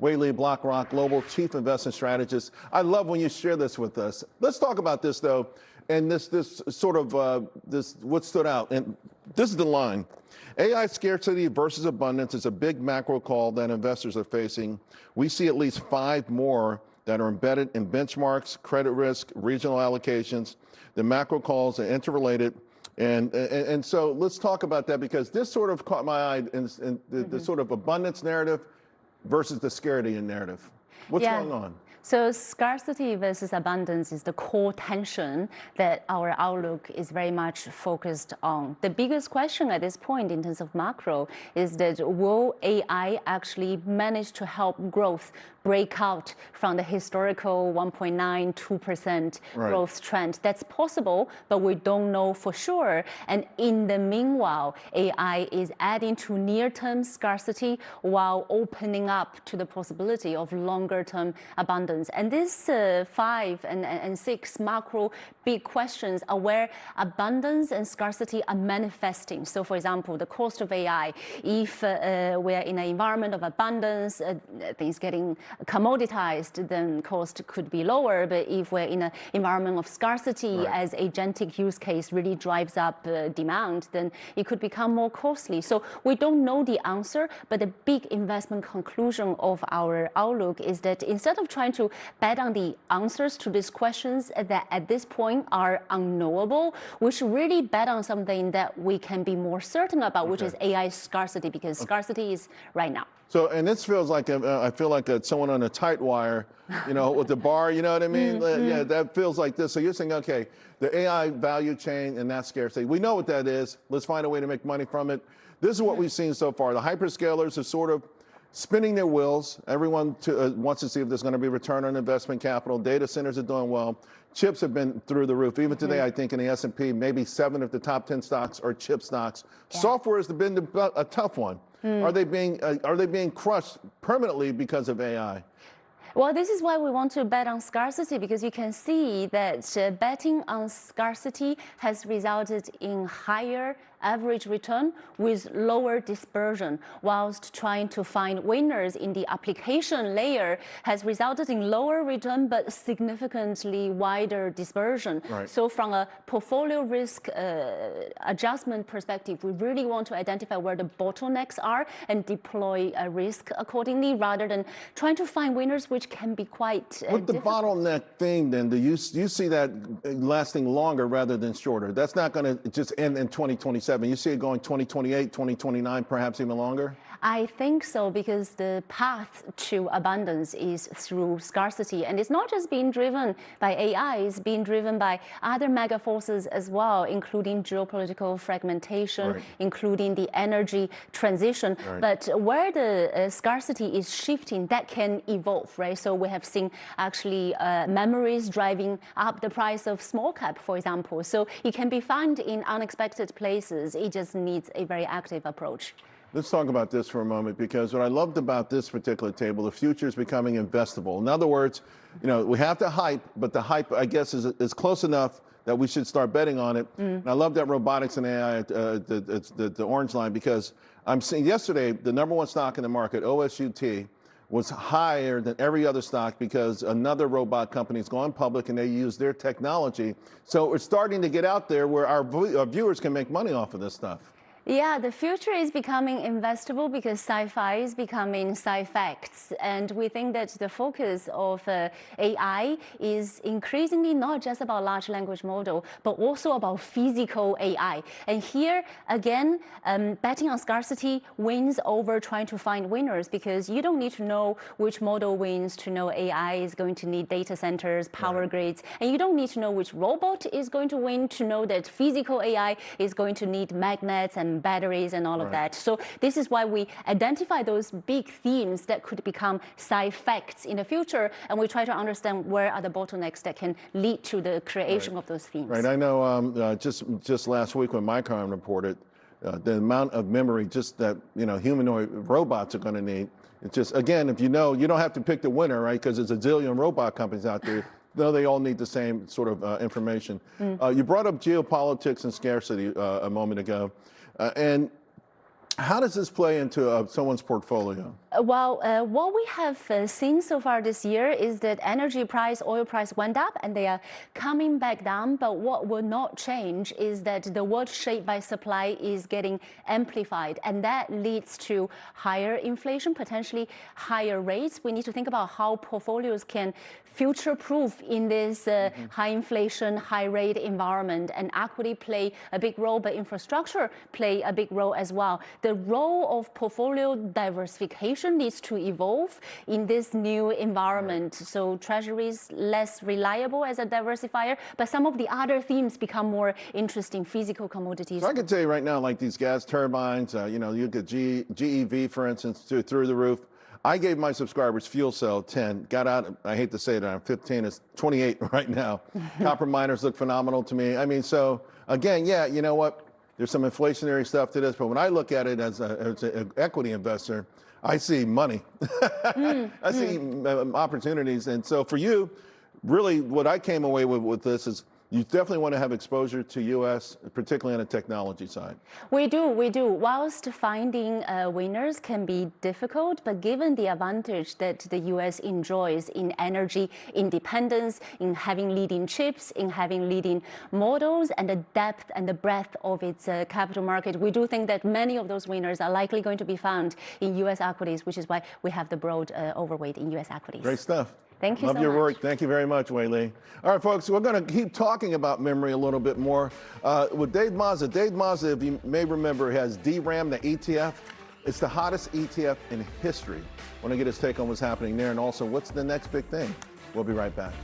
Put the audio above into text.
Wei Li, BlackRock Global Chief Investment Strategist. I love when you share this with us. Let's talk about this though, and this sort of what stood out. And this is the line: AI scarcity versus abundance is a big macro call that investors are facing. We see at least 5 more that are embedded in benchmarks, credit risk, regional allocations. The macro calls are interrelated. And so let's talk about that, because this sort of caught my eye in the sort of abundance narrative versus the scarcity narrative. What's going on? So scarcity versus abundance is the core tension that our outlook is very much focused on. The biggest question at this point in terms of macro is that will AI actually manage to help growth break out from the historical 1.9%, 2% growth trend? That's possible, but we don't know for sure. And in the meanwhile, AI is adding to near-term scarcity while opening up to the possibility of longer-term abundance. And these 5 and 6 macro big questions are where abundance and scarcity are manifesting. So for example, the cost of AI, if we're in an environment of abundance, things getting commoditized, then cost could be lower. But if we're in an environment of scarcity, as agentic use case really drives up demand, then it could become more costly. So we don't know the answer, but the big investment conclusion of our outlook is that instead of trying to bet on the answers to these questions that at this point are unknowable, we should really bet on something that we can be more certain about, which is AI scarcity, because scarcity is right now. So, and this feels like, I feel like someone on a tight wire, you know, with the bar, you know what I mean? Yeah, that feels like this. So you're saying, okay, the AI value chain and that scarcity, we know what that is. Let's find a way to make money from it. This is what we've seen so far. The hyperscalers are sort of spinning their wheels. Everyone wants to see if there's going to be return on investment capital. Data centers are doing well. Chips have been through the roof. Even today, I think in the S&P, maybe 7 of the top 10 stocks are chip stocks. Software has been a tough one. Are they being crushed permanently because of AI? Well, this is why we want to bet on scarcity, because you can see that betting on scarcity has resulted in higher average return with lower dispersion, whilst trying to find winners in the application layer has resulted in lower return but significantly wider dispersion. So from a portfolio risk adjustment perspective, we really want to identify where the bottlenecks are and deploy a risk accordingly, rather than trying to find winners, which can be quite With the bottleneck thing, then, do you see that lasting longer rather than shorter? That's not going to just end in 2027. You see it going 2028, 2029, perhaps even longer? I think so, because the path to abundance is through scarcity. And it's not just being driven by AI, it's being driven by other mega forces as well, including geopolitical fragmentation, including the energy transition. But where the scarcity is shifting, that can evolve, right? So we have seen actually memories driving up the price of small cap, for example. So it can be found in unexpected places. It just needs a very active approach. Let's talk about this for a moment, because what I loved about this particular table, the future is becoming investable. In other words, you know, we have to hype, but the hype, I guess, is close enough that we should start betting on it. And I love that robotics and AI, the orange line, because I'm seeing yesterday, the #1 stock in the market, OSUT, was higher than every other stock because another robot company is going public and they use their technology. So it's starting to get out there where our viewers can make money off of this stuff. Yeah, the future is becoming investable because sci-fi is becoming sci-facts. And we think that the focus of AI is increasingly not just about large language model, but also about physical AI. And here, again, betting on scarcity wins over trying to find winners, because you don't need to know which model wins to know AI is going to need data centers, power grids. And you don't need to know which robot is going to win to know that physical AI is going to need magnets and batteries and all of that. So this is why we identify those big themes that could become sci-facts in the future, and we try to understand where are the bottlenecks that can lead to the creation of those themes. I know just last week when Micron reported the amount of memory just that, you know, humanoid robots are going to need. It's just, again, if you know, you don't have to pick the winner, right? Because there's a zillion robot companies out there. No, they all need the same sort of information. You brought up geopolitics and scarcity a moment ago. And How does this play into someone's portfolio? Well, what we have seen so far this year is that energy price, oil price went up and they are coming back down. But what will not change is that the world shaped by supply is getting amplified. And that leads to higher inflation, potentially higher rates. We need to think about how portfolios can future-proof in this high inflation, high rate environment. And equity play a big role, but infrastructure play a big role as well. The role of portfolio diversification needs to evolve in this new environment. So treasury is less reliable as a diversifier, but some of the other themes become more interesting, physical commodities. So I can tell you right now, like these gas turbines, you look at GEV, for instance, through the roof. I gave my subscribers fuel cell 10, got out, I hate to say it, I'm 15, it's 28 right now. Copper miners look phenomenal to me. I mean, so again, yeah, you know what? There's some inflationary stuff to this, but when I look at it as an equity investor, I see money. I see opportunities. And so for you, really what I came away with this is you definitely want to have exposure to U.S., particularly on the technology side. We do. Whilst finding winners can be difficult, but given the advantage that the U.S. enjoys in energy independence, in having leading chips, in having leading models, and the depth and the breadth of its capital market, we do think that many of those winners are likely going to be found in U.S. equities, which is why we have the broad overweight in U.S. equities. Great stuff. Thank you so much. Love your work. Thank you very much, Wei Li. All right, folks, we're going to keep talking about memory a little bit more with Dave Mazza. Dave Mazza, if you may remember, has DRAM, the ETF. It's the hottest ETF in history. I want to get his take on what's happening there and also what's the next big thing. We'll be right back.